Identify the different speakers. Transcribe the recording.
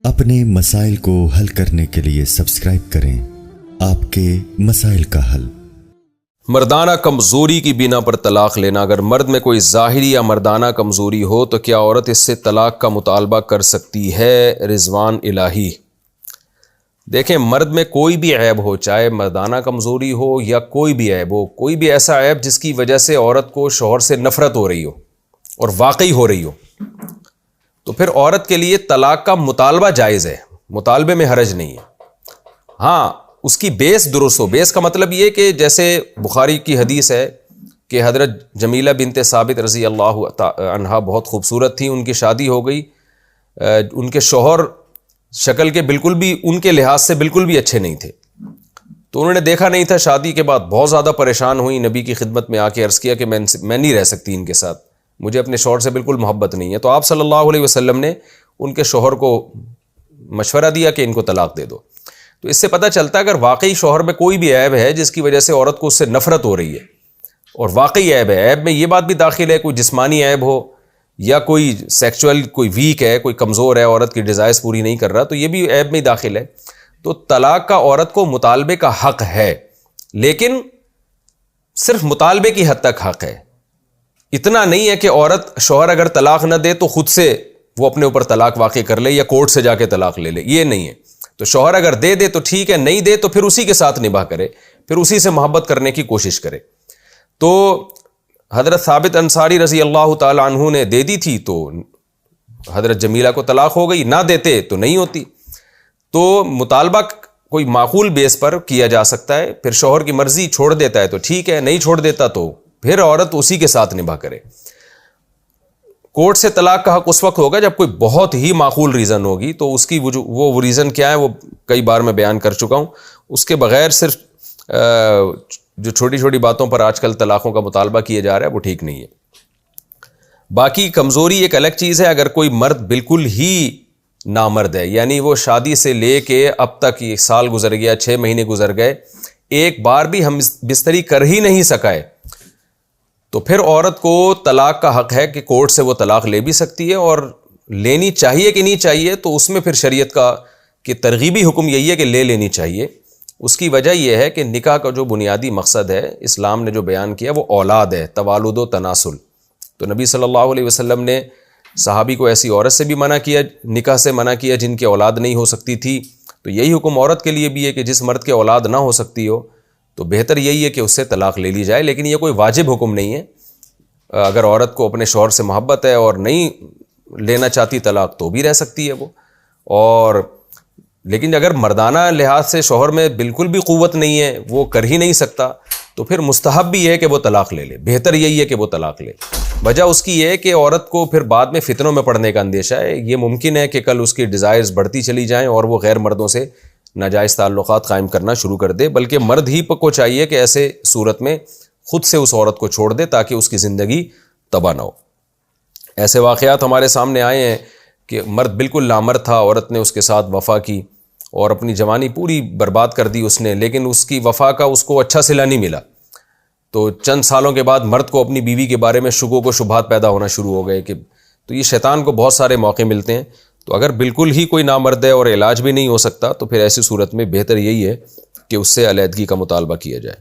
Speaker 1: اپنے مسائل کو حل کرنے کے لیے سبسکرائب کریں آپ کے مسائل کا حل۔
Speaker 2: مردانہ کمزوری کی بنا پر طلاق لینا، اگر مرد میں کوئی ظاہری یا مردانہ کمزوری ہو تو کیا عورت اس سے طلاق کا مطالبہ کر سکتی ہے؟ رضوان الہی۔ دیکھیں، مرد میں کوئی بھی عیب ہو، چاہے مردانہ کمزوری ہو یا کوئی بھی عیب ہو، کوئی بھی ایسا عیب جس کی وجہ سے عورت کو شوہر سے نفرت ہو رہی ہو اور واقعی ہو رہی ہو، تو پھر عورت کے لیے طلاق کا مطالبہ جائز ہے، مطالبے میں حرج نہیں ہے۔ ہاں، اس کی بیس درست ہو۔ بیس کا مطلب یہ کہ جیسے بخاری کی حدیث ہے کہ حضرت جمیلہ بنت ثابت رضی اللہ عنہا بہت خوبصورت تھی، ان کی شادی ہو گئی، ان کے شوہر شکل کے بالکل بھی ان کے لحاظ سے بالکل بھی اچھے نہیں تھے، تو انہوں نے دیکھا نہیں تھا، شادی کے بعد بہت زیادہ پریشان ہوئی، نبی کی خدمت میں آ کے عرض کیا کہ میں نہیں رہ سکتی ان کے ساتھ، مجھے اپنے شوہر سے بالکل محبت نہیں ہے۔ تو آپ صلی اللہ علیہ وسلم نے ان کے شوہر کو مشورہ دیا کہ ان کو طلاق دے دو۔ تو اس سے پتہ چلتا ہے اگر واقعی شوہر میں کوئی بھی عیب ہے جس کی وجہ سے عورت کو اس سے نفرت ہو رہی ہے اور واقعی عیب ہے، عیب میں یہ بات بھی داخل ہے کوئی جسمانی عیب ہو یا کوئی سیکچول کوئی ویک ہے، کوئی کمزور ہے، عورت کی ڈیزائرز پوری نہیں کر رہا، تو یہ بھی عیب میں ہی داخل ہے، تو طلاق کا عورت کو مطالبے کا حق ہے، لیکن صرف مطالبے کی حد تک حق ہے۔ اتنا نہیں ہے کہ عورت شوہر اگر طلاق نہ دے تو خود سے وہ اپنے اوپر طلاق واقع کر لے یا کورٹ سے جا کے طلاق لے لے، یہ نہیں ہے۔ تو شوہر اگر دے دے تو ٹھیک ہے، نہیں دے تو پھر اسی کے ساتھ نباہ کرے، پھر اسی سے محبت کرنے کی کوشش کرے۔ تو حضرت ثابت انصاری رضی اللہ تعالی عنہ نے دے دی تھی تو حضرت جمیلہ کو طلاق ہو گئی، نہ دیتے تو نہیں ہوتی۔ تو مطالبہ کوئی معقول بیس پر کیا جا سکتا ہے، پھر شوہر کی مرضی چھوڑ دیتا ہے تو ٹھیک ہے، نہیں چھوڑ دیتا تو پھر عورت اسی کے ساتھ نباہ کرے۔ کورٹ سے طلاق کا حق اس وقت ہوگا جب کوئی بہت ہی معقول ریزن ہوگی، تو اس کی وہ ریزن کیا ہے وہ کئی بار میں بیان کر چکا ہوں۔ اس کے بغیر صرف جو چھوٹی چھوٹی باتوں پر آج کل طلاقوں کا مطالبہ کیا جا رہا ہے وہ ٹھیک نہیں ہے۔ باقی کمزوری ایک الگ چیز ہے، اگر کوئی مرد بالکل ہی نامرد ہے، یعنی وہ شادی سے لے کے اب تک 1 سال گزر گیا، 6 مہینے گزر گئے، ایک بار بھی ہم بستری کر ہی نہیں سکا ہے، تو پھر عورت کو طلاق کا حق ہے کہ کورٹ سے وہ طلاق لے بھی سکتی ہے، اور لینی چاہیے کہ نہیں چاہیے تو اس میں پھر شریعت کا کہ ترغیبی حکم یہی ہے کہ لے لینی چاہیے۔ اس کی وجہ یہ ہے کہ نکاح کا جو بنیادی مقصد ہے اسلام نے جو بیان کیا وہ اولاد ہے، توالد و تناسل۔ تو نبی صلی اللہ علیہ وسلم نے صحابی کو ایسی عورت سے بھی منع کیا، نکاح سے منع کیا جن کی اولاد نہیں ہو سکتی تھی، تو یہی حکم عورت کے لیے بھی ہے کہ جس مرد کے اولاد نہ ہو سکتی ہو تو بہتر یہی ہے کہ اس سے طلاق لے لی جائے، لیکن یہ کوئی واجب حکم نہیں ہے۔ اگر عورت کو اپنے شوہر سے محبت ہے اور نہیں لینا چاہتی طلاق تو بھی رہ سکتی ہے وہ، اور لیکن اگر مردانہ لحاظ سے شوہر میں بالکل بھی قوت نہیں ہے، وہ کر ہی نہیں سکتا، تو پھر مستحب بھی ہے کہ وہ طلاق لے لے، بہتر یہی ہے کہ وہ طلاق لے۔ وجہ اس کی یہ ہے کہ عورت کو پھر بعد میں فتنوں میں پڑنے کا اندیشہ ہے، یہ ممکن ہے کہ کل اس کی ڈیزائرز بڑھتی چلی جائیں اور وہ غیر مردوں سے ناجائز تعلقات قائم کرنا شروع کر دے، بلکہ مرد ہی کو چاہیے کہ ایسے صورت میں خود سے اس عورت کو چھوڑ دے تاکہ اس کی زندگی تباہ نہ ہو۔ ایسے واقعات ہمارے سامنے آئے ہیں کہ مرد بالکل نامرد تھا، عورت نے اس کے ساتھ وفا کی اور اپنی جوانی پوری برباد کر دی اس نے، لیکن اس کی وفا کا اس کو اچھا صلہ نہیں ملا، تو چند سالوں کے بعد مرد کو اپنی بیوی کے بارے میں شکوک و شبہات پیدا ہونا شروع ہو گئے، کہ تو یہ شیطان کو بہت سارے موقع ملتے ہیں۔ تو اگر بالکل ہی کوئی نامرد ہے اور علاج بھی نہیں ہو سکتا تو پھر ایسی صورت میں بہتر یہی ہے کہ اس سے علیحدگی کا مطالبہ کیا جائے۔